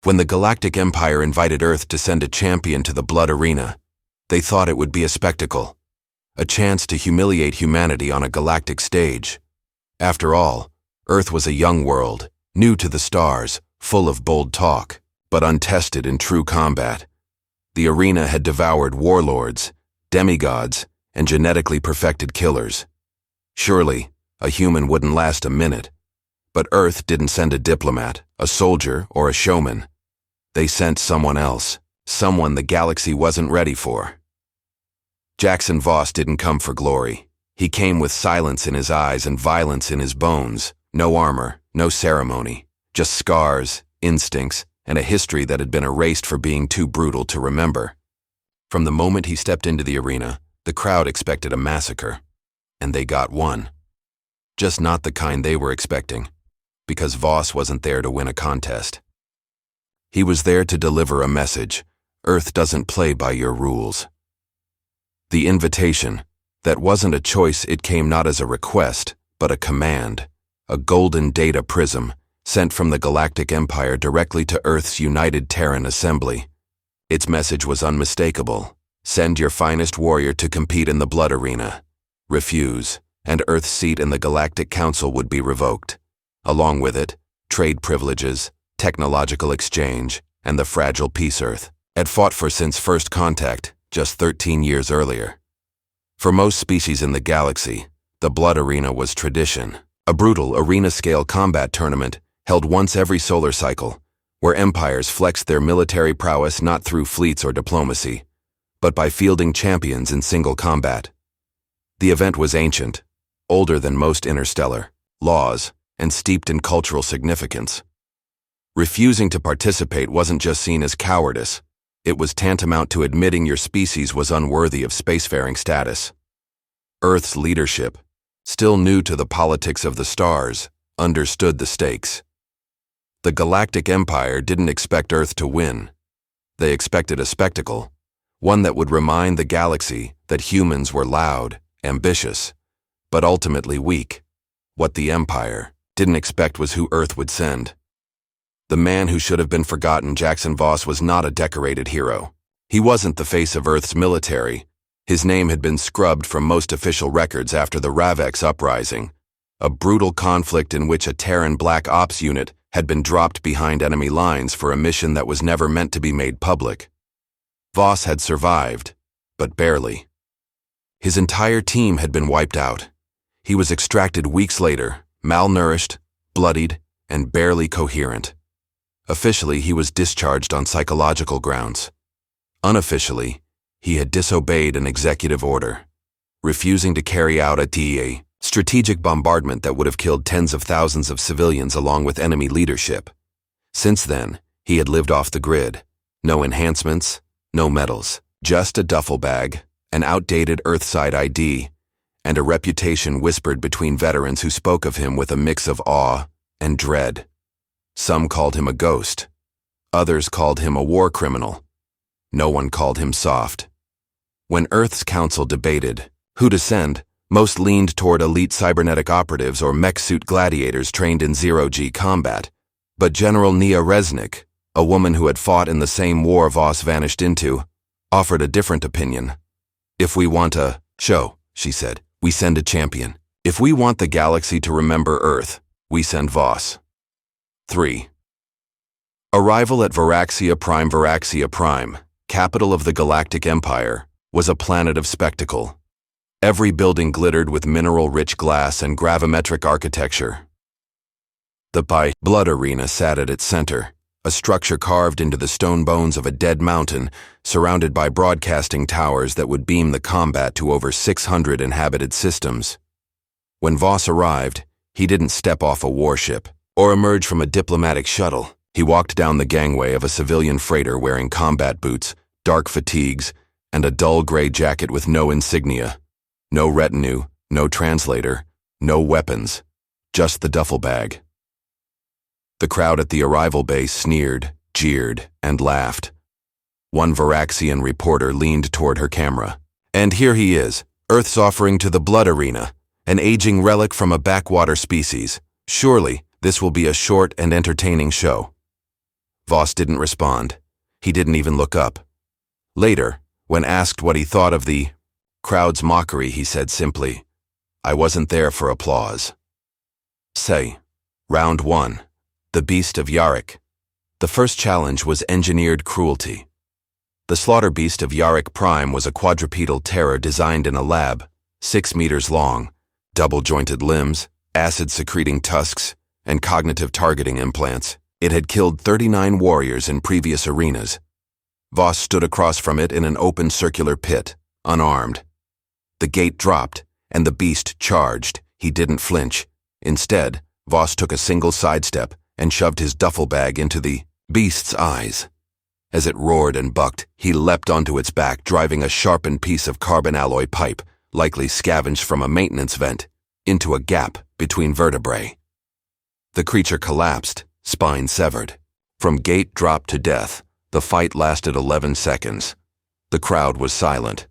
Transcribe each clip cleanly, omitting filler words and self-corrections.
When the Galactic Empire invited Earth to send a champion to the Blood Arena, they thought it would be a spectacle, a chance to humiliate humanity on a galactic stage. After all, Earth was a young world, new to the stars, full of bold talk, but untested in true combat. The arena had devoured warlords, demigods, and genetically perfected killers. Surely, a human wouldn't last a minute. But Earth didn't send a diplomat, a soldier, or a showman. They sent someone else, someone the galaxy wasn't ready for. Jackson Voss didn't come for glory. He came with silence in his eyes and violence in his bones. No armor, no ceremony, just scars, instincts, and a history that had been erased for being too brutal to remember. From the moment he stepped into the arena, the crowd expected a massacre. And they got one. Just not the kind they were expecting, because Voss wasn't there to win a contest. He was there to deliver a message. Earth doesn't play by your rules. The invitation, that wasn't a choice. It came not as a request, but a command, a golden data prism sent from the Galactic Empire directly to Earth's United Terran Assembly. Its message was unmistakable. Send your finest warrior to compete in the Blood Arena. Refuse, and Earth's seat in the Galactic Council would be revoked. Along with it, trade privileges, technological exchange, and the fragile peace Earth had fought for since first contact, just 13 years earlier. For most species in the galaxy, the Blood Arena was tradition, a brutal arena-scale combat tournament held once every solar cycle, where empires flexed their military prowess not through fleets or diplomacy, but by fielding champions in single combat. The event was ancient, older than most interstellar laws, and steeped in cultural significance. Refusing to participate wasn't just seen as cowardice, it was tantamount to admitting your species was unworthy of spacefaring status. Earth's leadership, still new to the politics of the stars, understood the stakes. The Galactic Empire didn't expect Earth to win. They expected a spectacle, one that would remind the galaxy that humans were loud, ambitious, but ultimately weak. What the Empire didn't expect was who Earth would send. The man who should have been forgotten, Jackson Voss, was not a decorated hero. He wasn't the face of Earth's military. His name had been scrubbed from most official records after the Ravex uprising, a brutal conflict in which a Terran Black Ops unit had been dropped behind enemy lines for a mission that was never meant to be made public. Voss had survived, but barely. His entire team had been wiped out. He was extracted weeks later, malnourished, bloodied, and barely coherent. Officially, he was discharged on psychological grounds. Unofficially, he had disobeyed an executive order, refusing to carry out a strategic bombardment that would have killed tens of thousands of civilians along with enemy leadership. Since then, he had lived off the grid. No enhancements, no medals, just a duffel bag, an outdated Earthside ID, and a reputation whispered between veterans who spoke of him with a mix of awe and dread. Some called him a ghost. Others called him a war criminal. No one called him soft. When Earth's council debated who to send, most leaned toward elite cybernetic operatives or mech suit gladiators trained in zero-G combat. But General Nia Resnick, a woman who had fought in the same war Voss vanished into, offered a different opinion. If we want a show, she said, we send a champion. If we want the galaxy to remember Earth, we send Voss. 3. Arrival at Varaxia Prime, capital of the Galactic Empire, was a planet of spectacle. Every building glittered with mineral-rich glass and gravimetric architecture. The Blood Arena sat at its center, a structure carved into the stone bones of a dead mountain, surrounded by broadcasting towers that would beam the combat to over 600 inhabited systems. When Voss arrived, he didn't step off a warship or emerge from a diplomatic shuttle. He walked down the gangway of a civilian freighter wearing combat boots, dark fatigues, and a dull gray jacket with no insignia. No retinue, no translator, no weapons, just the duffel bag. The crowd at the arrival base sneered, jeered, and laughed. One Varaxian reporter leaned toward her camera. And here he is, Earth's offering to the Blood Arena, an aging relic from a backwater species. Surely, this will be a short and entertaining show. Voss didn't respond. He didn't even look up. Later, when asked what he thought of the crowd's mockery, he said simply, "I wasn't there for applause." Say, Round 1. The Beast of Yarrick. The first challenge was engineered cruelty. The slaughter beast of Yarrick Prime was a quadrupedal terror designed in a lab, 6 meters long, double-jointed limbs, acid-secreting tusks, and cognitive targeting implants. It had killed 39 warriors in previous arenas. Voss stood across from it in an open circular pit, unarmed. The gate dropped, and the beast charged. He didn't flinch. Instead, Voss took a single sidestep and shoved his duffel bag into the beast's eyes. As it roared and bucked, he leapt onto its back, driving a sharpened piece of carbon alloy pipe, likely scavenged from a maintenance vent, into a gap between vertebrae. The creature collapsed, spine severed. From gate drop to death, the fight lasted 11 seconds. The crowd was silent.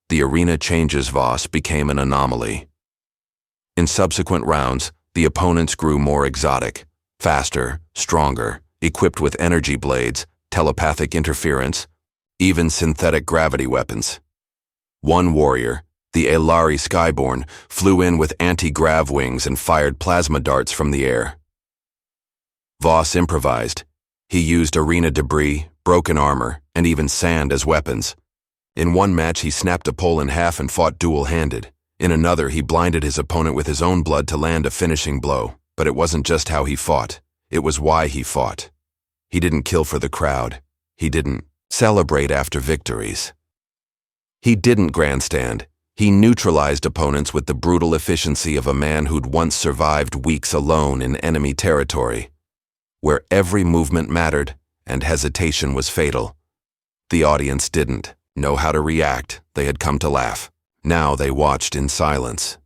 The arena changes Voss became an anomaly. In subsequent rounds, the opponents grew more exotic, faster, stronger, equipped with energy blades, telepathic interference, even synthetic gravity weapons. One warrior, the Elari Skyborn, flew in with anti-grav wings and fired plasma darts from the air. Voss improvised. He used arena debris, broken armor, and even sand as weapons. In one match, he snapped a pole in half and fought dual-handed. In another, he blinded his opponent with his own blood to land a finishing blow. But it wasn't just how he fought. It was why he fought. He didn't kill for the crowd. He didn't celebrate after victories. He didn't grandstand. He neutralized opponents with the brutal efficiency of a man who'd once survived weeks alone in enemy territory, where every movement mattered and hesitation was fatal. The audience didn't know how to react. They had come to laugh. Now they watched in silence.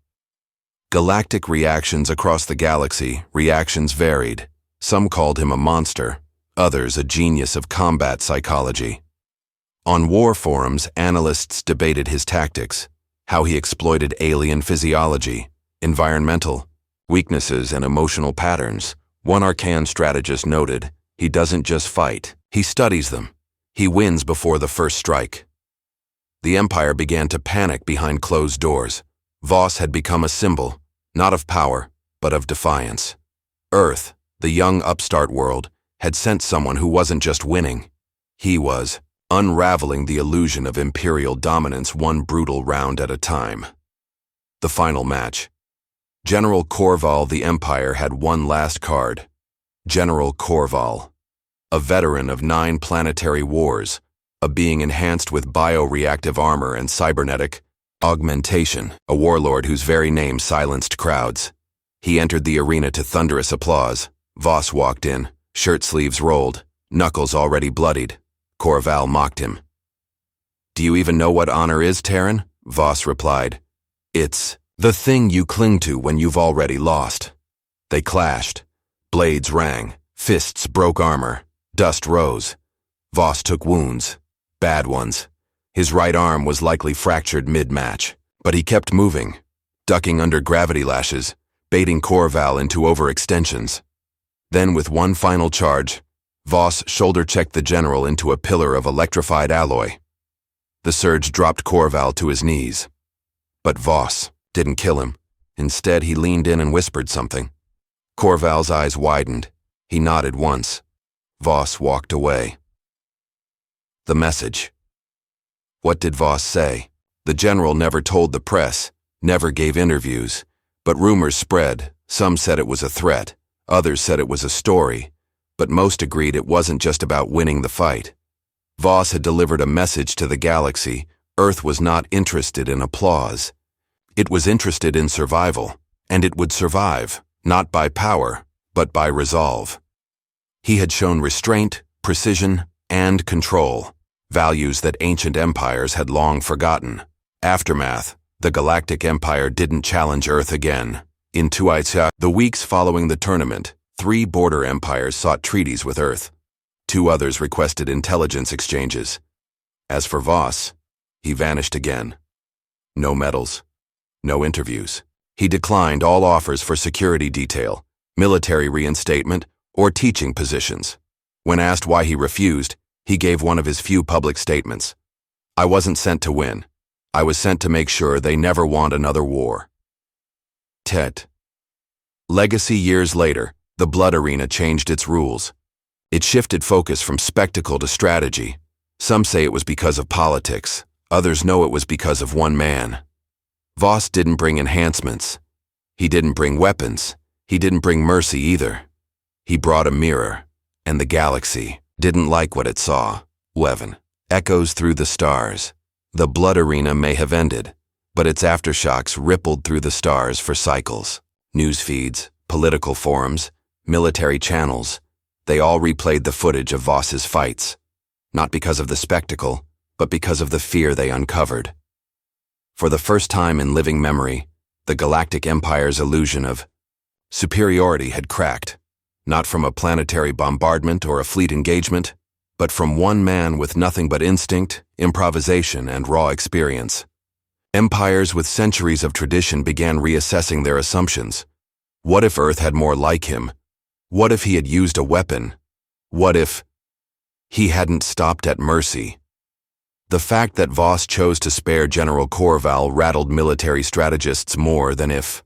Galactic reactions across the galaxy, reactions varied. Some called him a monster, others a genius of combat psychology. On war forums, analysts debated his tactics, how he exploited alien physiology, environmental weaknesses, and emotional patterns. One arcane strategist noted, he doesn't just fight, he studies them. He wins before the first strike. The Empire began to panic behind closed doors. Voss had become a symbol, not of power, but of defiance. Earth, the young upstart world, had sent someone who wasn't just winning. He was unraveling the illusion of imperial dominance one brutal round at a time. The final match. General Korval the Empire had one last card. General Korval, a veteran of 9 planetary wars, a being enhanced with bioreactive armor and cybernetic augmentation, a warlord whose very name silenced crowds. He entered the arena to thunderous applause. Voss walked in, shirt sleeves rolled, knuckles already bloodied. Korval mocked him. "Do you even know what honor is, Terran?" Voss replied. "It's the thing you cling to when you've already lost." They clashed. Blades rang, fists broke armor, dust rose. Voss took wounds, bad ones. His right arm was likely fractured mid-match, but he kept moving, ducking under gravity lashes, baiting Korval into overextensions. Then, with one final charge, Voss shoulder-checked the general into a pillar of electrified alloy. The surge dropped Korval to his knees. But Voss didn't kill him. Instead, he leaned in and whispered something. Korval's eyes widened. He nodded once. Voss walked away. The message. What did Voss say? The general never told the press, never gave interviews, but rumors spread. Some said it was a threat, others said it was a story, but most agreed it wasn't just about winning the fight. Voss had delivered a message to the galaxy. Earth was not interested in applause. It was interested in survival, and it would survive, not by power, but by resolve. He had shown restraint, precision, and control, values that ancient empires had long forgotten. Aftermath. The Galactic Empire didn't challenge Earth again. In Tuaitsa, the weeks following the tournament, 3 border empires sought treaties with Earth. 2 others requested intelligence exchanges. As for Voss, he vanished again. No medals, no interviews. He declined all offers for security detail, military reinstatement, or teaching positions. When asked why he refused, he gave one of his few public statements. "I wasn't sent to win. I was sent to make sure they never want another war." Tet. Legacy. Years later, the Blood Arena changed its rules. It shifted focus from spectacle to strategy. Some say it was because of politics. Others know it was because of one man. Voss didn't bring enhancements. He didn't bring weapons. He didn't bring mercy either. He brought a mirror, and the galaxy didn't like what it saw. 11. Echoes through the stars. The Blood Arena may have ended, but its aftershocks rippled through the stars for cycles. News feeds, political forums, military channels, they all replayed the footage of Voss's fights, not because of the spectacle, but because of the fear they uncovered. For the first time in living memory, the Galactic Empire's illusion of superiority had cracked, not from a planetary bombardment or a fleet engagement, but from one man with nothing but instinct, improvisation, and raw experience. Empires with centuries of tradition began reassessing their assumptions. What if Earth had more like him? What if he had used a weapon? What if he hadn't stopped at mercy? The fact that Voss chose to spare General Corval rattled military strategists more than if